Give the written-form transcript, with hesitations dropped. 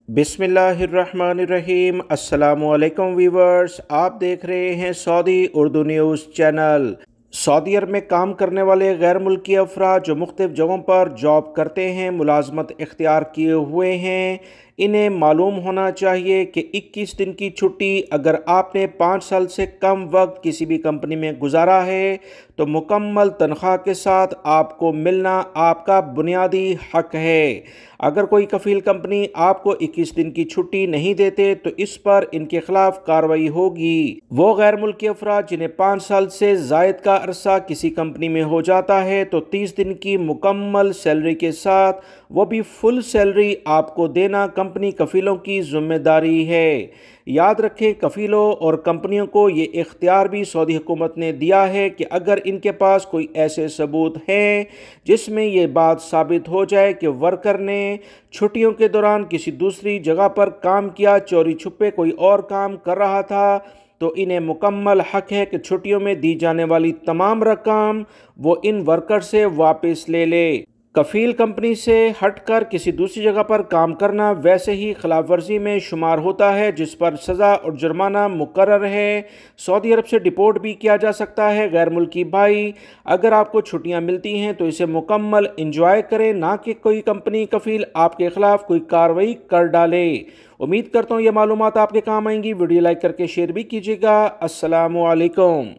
बिस्मिल्लाहिर्रहमानिर्रहीम। अस्सलामुअलैकुम वीवर्स, आप देख रहे हैं सऊदी उर्दू न्यूज़ चैनल। सऊदी अरब में काम करने वाले गैर मुल्की अफराद जो मुख्तलिफ जगहों पर जॉब करते हैं, मुलाजमत इख्तियार किए हुए हैं, इन्हें मालूम होना चाहिए कि 21 दिन की छुट्टी अगर आपने 5 साल से कम वक्त किसी भी कंपनी में गुजारा है तो मुकम्मल तनख्वाह के साथ आपको मिलना आपका बुनियादी हक है। अगर कोई कफ़ील कंपनी आपको 21 दिन की छुट्टी नहीं देते तो इस पर इनके खिलाफ कार्रवाई होगी। वो गैर मुल्की अफराद जिन्हें 5 साल से जायद का अरसा किसी कंपनी में हो जाता है तो 30 दिन की मुकम्मल सैलरी के साथ, वो भी फुल सैलरी आपको देना कंपनी कफ़ीलों की जिम्मेदारी है। याद रखें, कफ़ीलों और कंपनियों को ये इख्तियार भी सऊदी हुकूमत ने दिया है कि अगर इनके पास कोई ऐसे सबूत हैं जिसमें ये बात साबित हो जाए कि वर्कर ने छुट्टियों के दौरान किसी दूसरी जगह पर काम किया, चोरी छुपे कोई और काम कर रहा था, तो इन्हें मुकम्मल हक है कि छुट्टियों में दी जाने वाली तमाम रकम वो इन वर्कर से वापस ले ले। कफ़ील कंपनी से हटकर किसी दूसरी जगह पर काम करना वैसे ही खिलाफ वर्जी में शुमार होता है जिस पर सज़ा और जुर्माना मुकर्रर है। सऊदी अरब से डिपोर्ट भी किया जा सकता है। गैर मुल्की भाई, अगर आपको छुट्टियां मिलती हैं तो इसे मुकम्मल इंजॉय करें, ना कि कोई कंपनी कफ़ील आपके खिलाफ कोई कार्रवाई कर डाले। उम्मीद करता हूँ ये मालूमात आपके काम आएंगी। वीडियो लाइक करके शेयर भी कीजिएगा। अस्सलामु अलैकुम।